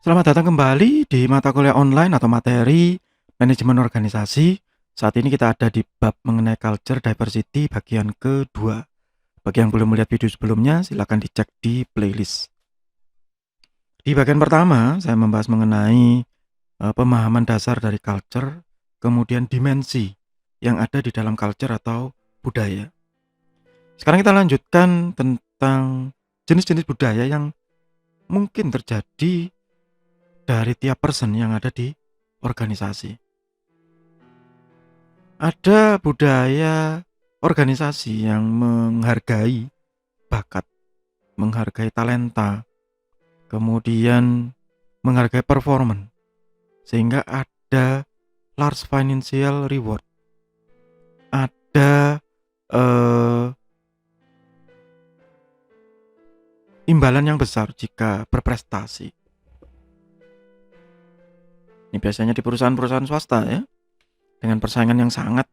Selamat datang kembali di mata kuliah online atau materi manajemen organisasi. Saat ini kita ada di bab mengenai culture diversity bagian kedua. Bagi yang belum melihat video sebelumnya, silakan dicek di playlist. Di bagian pertama, saya membahas mengenai pemahaman dasar dari culture, kemudian dimensi yang ada di dalam culture atau budaya. Sekarang kita lanjutkan tentang jenis-jenis budaya yang mungkin terjadi dari tiap person yang ada di organisasi. Ada budaya organisasi yang menghargai bakat, menghargai talenta, kemudian menghargai performance, sehingga ada large financial reward, ada imbalan yang besar jika berprestasi. Ini biasanya di perusahaan-perusahaan swasta ya, dengan persaingan yang sangat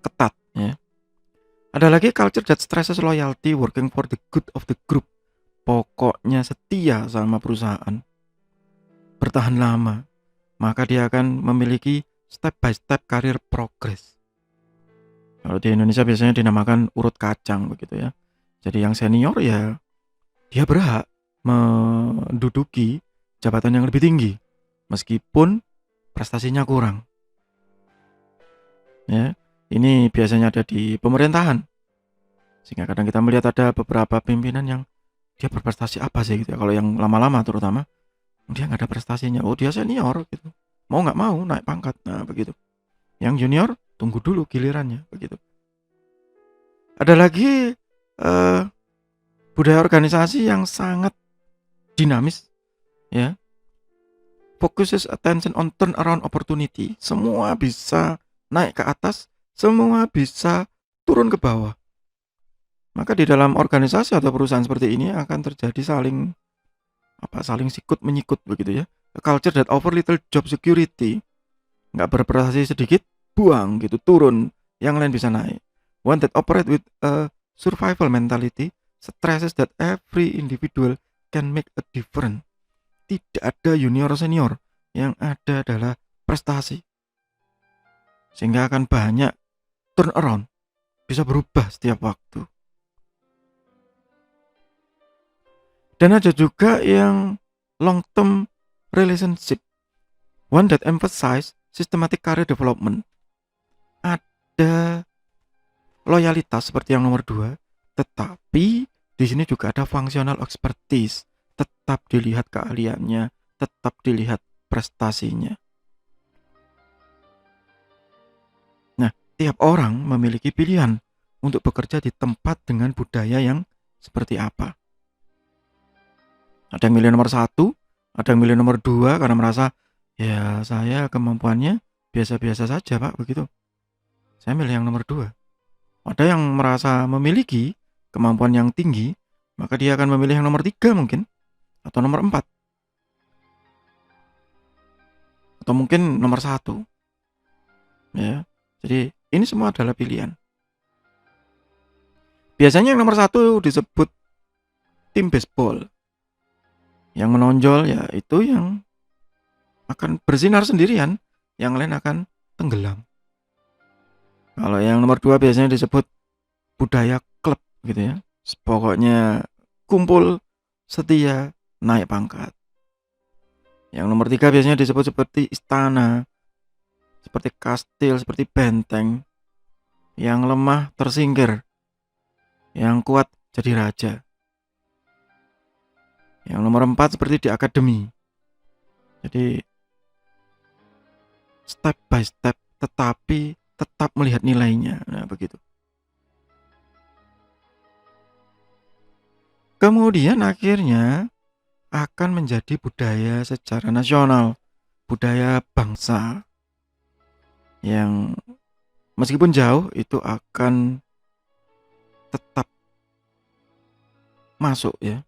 ketat ya. Ada lagi culture that stresses loyalty, working for the good of the group. Pokoknya setia sama perusahaan, bertahan lama, maka dia akan memiliki step by step career progress. Kalau di Indonesia biasanya dinamakan urut kacang begitu ya. Jadi yang senior ya dia berhak menduduki jabatan yang lebih tinggi meskipun prestasinya kurang. Ya, ini biasanya ada di pemerintahan. Sehingga kadang kita melihat ada beberapa pimpinan yang dia berprestasi apa sih gitu ya. Kalau yang lama-lama terutama dia nggak ada prestasinya. Oh dia senior gitu. Mau nggak mau naik pangkat. Nah begitu. Yang junior tunggu dulu gilirannya begitu. Ada lagi budaya organisasi yang sangat dinamis ya. Focuses attention on turnaround opportunity. Semua bisa naik ke atas, semua bisa turun ke bawah. Maka di dalam organisasi atau perusahaan seperti ini akan terjadi saling sikut menyikut begitu ya. A culture that offer little job security. Nggak berprestasi sedikit, buang gitu, turun. Yang lain bisa naik. One that operate with a survival mentality, stresses that every individual can make a difference. Tidak ada junior senior, yang ada adalah prestasi. Sehingga akan banyak turn around, bisa berubah setiap waktu. Dan ada juga yang long term relationship, one that emphasize systematic career development. Ada loyalitas seperti yang nomor 2, tetapi di sini juga ada functional expertise. Tetap dilihat keahliannya, tetap dilihat prestasinya. Nah, tiap orang memiliki pilihan untuk bekerja di tempat dengan budaya yang seperti apa. Ada yang milih nomor 1, ada yang milih nomor 2 karena merasa ya saya kemampuannya biasa-biasa saja Pak begitu. Saya milih yang nomor 2. Ada yang merasa memiliki kemampuan yang tinggi, maka dia akan memilih yang nomor 3 mungkin. Atau nomor 4. Atau mungkin nomor 1. Ya. Jadi ini semua adalah pilihan. Biasanya yang nomor 1 disebut tim baseball. Yang menonjol ya itu yang akan bersinar sendirian, yang lain akan tenggelam. Kalau yang nomor 2 biasanya disebut budaya klub gitu ya. Pokoknya kumpul, setia, naik pangkat. Yang nomor 3 biasanya disebut seperti istana, seperti kastil, seperti benteng. Yang lemah tersingkir, yang kuat jadi raja. Yang nomor 4 seperti di akademi. Jadi step by step tetapi tetap melihat nilainya. Nah begitu. Kemudian akhirnya akan menjadi budaya secara nasional, budaya bangsa yang meskipun jauh itu akan tetap masuk ya.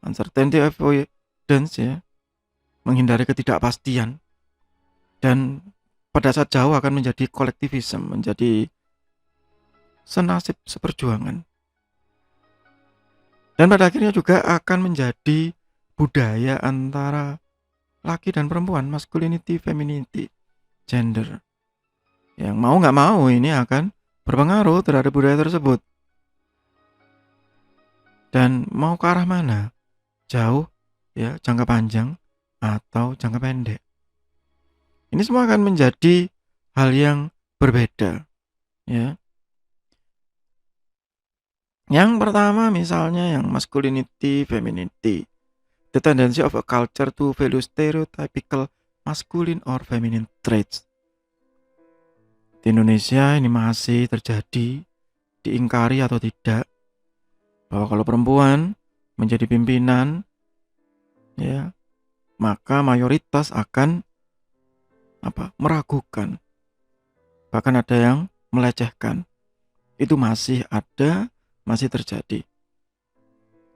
Uncertainty avoidance ya, menghindari ketidakpastian, dan pada saat jauh akan menjadi kolektivisme, menjadi senasib seperjuangan. Dan pada akhirnya juga akan menjadi budaya antara laki dan perempuan, masculinity, femininity, gender. Yang mau nggak mau ini akan berpengaruh terhadap budaya tersebut. Dan mau ke arah mana? Jauh, ya, jangka panjang, atau jangka pendek. Ini semua akan menjadi hal yang berbeda, ya. Yang pertama misalnya yang masculinity, femininity. The tendency of a culture to value stereotypical masculine or feminine traits. Di Indonesia ini masih terjadi, diingkari atau tidak, bahwa kalau perempuan menjadi pimpinan, ya, maka mayoritas akan meragukan, bahkan ada yang melecehkan. Itu masih ada, masih terjadi.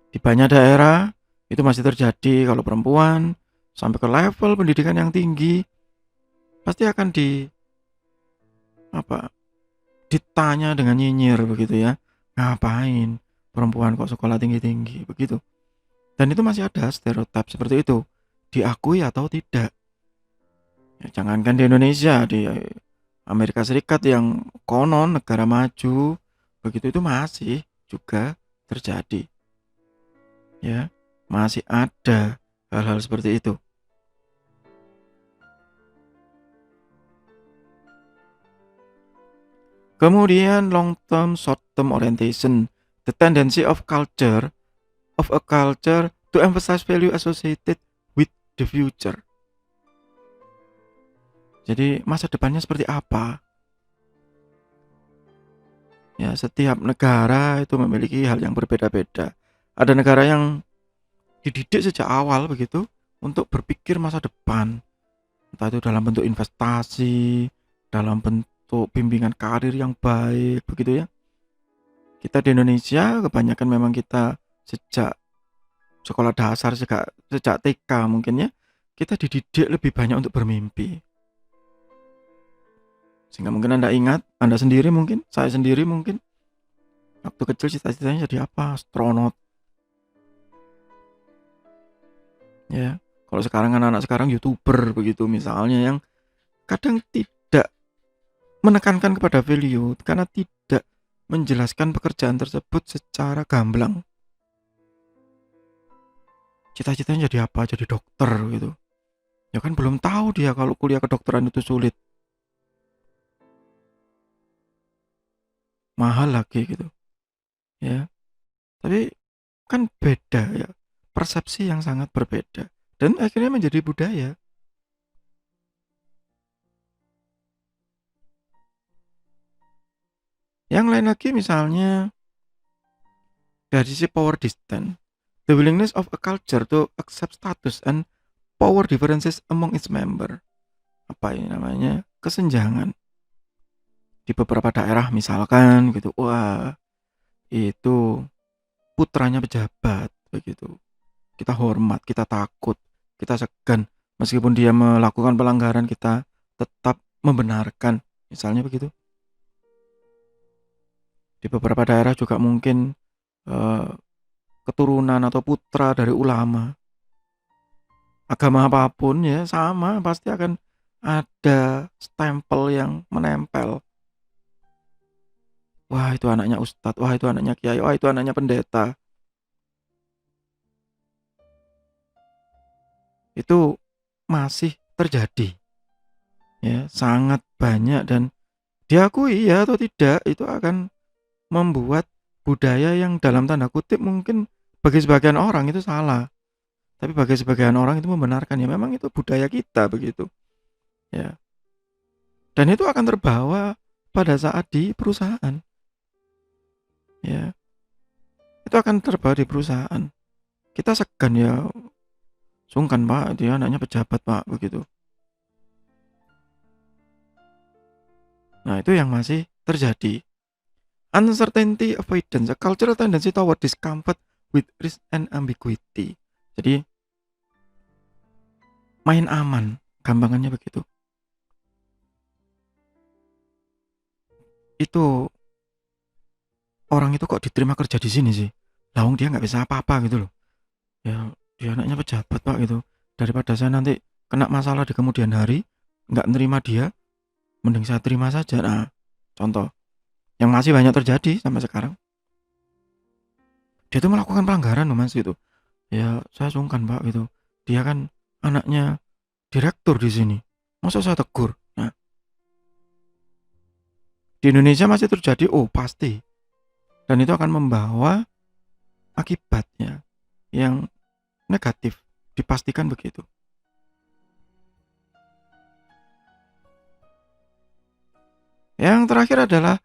Di banyak daerah itu masih terjadi. Kalau perempuan sampai ke level pendidikan yang tinggi, pasti akan ditanya dengan nyinyir begitu ya. Ngapain perempuan kok sekolah tinggi-tinggi begitu. Dan itu masih ada stereotip seperti itu, diakui atau tidak. Ya, jangankan di Indonesia, di Amerika Serikat yang konon negara maju, begitu itu masih juga terjadi. Ya, masih ada hal-hal seperti itu. Kemudian long term, short term orientation, the tendency of a culture to emphasize value associated with the future. Jadi masa depannya seperti apa? Ya, setiap negara itu memiliki hal yang berbeda-beda. Ada negara yang dididik sejak awal begitu untuk berpikir masa depan. Entah itu dalam bentuk investasi, dalam bentuk bimbingan karir yang baik begitu ya. Kita di Indonesia kebanyakan memang kita sejak sekolah dasar, sejak TK mungkin ya, kita dididik lebih banyak untuk bermimpi. Sehingga mungkin Anda ingat, Anda sendiri mungkin, saya sendiri mungkin, waktu kecil cita-citanya jadi apa? Astronot. Ya, kalau sekarang anak-anak sekarang YouTuber begitu misalnya, yang kadang tidak menekankan kepada value karena tidak menjelaskan pekerjaan tersebut secara gamblang. Cita-citanya jadi apa? Jadi dokter gitu. Ya kan belum tahu dia kalau kuliah kedokteran itu sulit. Mahal lagi gitu. Ya. Tapi kan beda ya. Persepsi yang sangat berbeda. Dan akhirnya menjadi budaya. Yang lain lagi misalnya dari sisi power distance. The willingness of a culture to accept status and power differences among its member. Apa ini namanya? Kesenjangan. Di beberapa daerah misalkan gitu. Wah, itu putranya pejabat begitu. Kita hormat, kita takut, kita segan. Meskipun dia melakukan pelanggaran, kita tetap membenarkan. Misalnya begitu. Di beberapa daerah juga mungkin keturunan atau putra dari ulama. Agama apapun ya sama, pasti akan ada stempel yang menempel. Wah, itu anaknya ustadz, wah itu anaknya kiai, wah itu anaknya pendeta. Itu masih terjadi. Ya, sangat banyak dan diakui ya atau tidak, itu akan membuat budaya yang dalam tanda kutip mungkin bagi sebagian orang itu salah. Tapi bagi sebagian orang itu membenarkan, ya memang itu budaya kita begitu. Ya. Dan itu akan terbawa pada saat di perusahaan. Ya. Itu akan terbawa di perusahaan. Kita segan ya, sungkan Pak, dia anaknya pejabat Pak, begitu. Nah, itu yang masih terjadi. Uncertainty avoidance, a cultural tendency toward discomfort with risk and ambiguity. Jadi main aman, gampangannya begitu. Itu orang itu kok diterima kerja di sini sih? Lawang dia nggak bisa apa-apa gitu loh. Ya dia anaknya pejabat Pak gitu. Daripada saya nanti kena masalah di kemudian hari, nggak nerima dia, mending saya terima saja. Nah, contoh yang masih banyak terjadi sampai sekarang. Dia tuh melakukan pelanggaran loh Mas gitu. Ya saya sungkan Pak gitu. Dia kan anaknya direktur di sini. Masa saya tegur? Nah, di Indonesia masih terjadi, oh pasti. Dan itu akan membawa akibatnya yang negatif. Dipastikan begitu. Yang terakhir adalah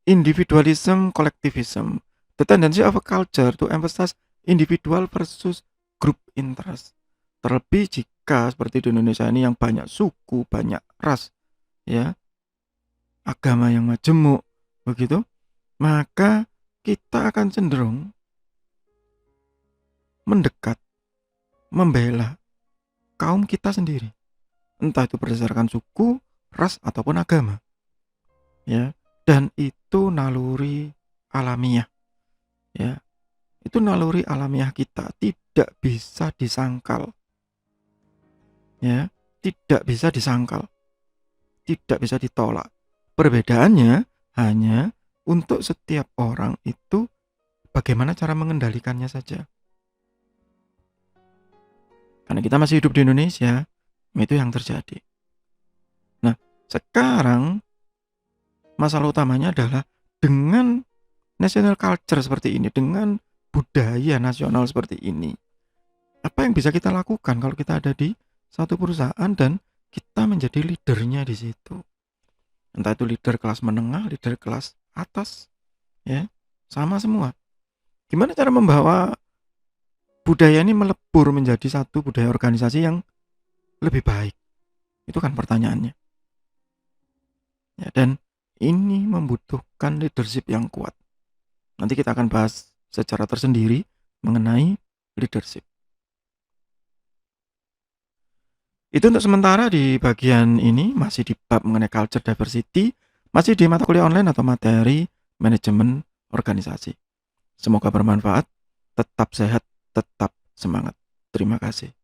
individualism, collectivism. The tendency of a culture to emphasize individual versus group interest. Terlebih jika seperti di Indonesia ini yang banyak suku, banyak ras, ya, agama yang majemuk, begitu, maka kita akan cenderung mendekat, membela kaum kita sendiri. Entah itu berdasarkan suku, ras, ataupun agama. Ya, dan itu naluri alamiah. Ya, itu naluri alamiah kita, tidak bisa disangkal. Ya, tidak bisa disangkal. Tidak bisa ditolak. Perbedaannya hanya untuk setiap orang itu bagaimana cara mengendalikannya saja. Karena kita masih hidup di Indonesia, itu yang terjadi. Nah, sekarang masalah utamanya adalah dengan national culture seperti ini, dengan budaya nasional seperti ini, apa yang bisa kita lakukan kalau kita ada di satu perusahaan dan kita menjadi leadernya di situ? Entah itu leader kelas menengah, leader kelas atas, ya, sama semua. Gimana cara membawa budaya ini melebur menjadi satu budaya organisasi yang lebih baik? Itu kan pertanyaannya. Ya, dan ini membutuhkan leadership yang kuat. Nanti kita akan bahas secara tersendiri mengenai leadership. Itu untuk sementara di bagian ini, masih di bab mengenai culture diversity, masih di mata kuliah online atau materi manajemen organisasi. Semoga bermanfaat, tetap sehat, tetap semangat. Terima kasih.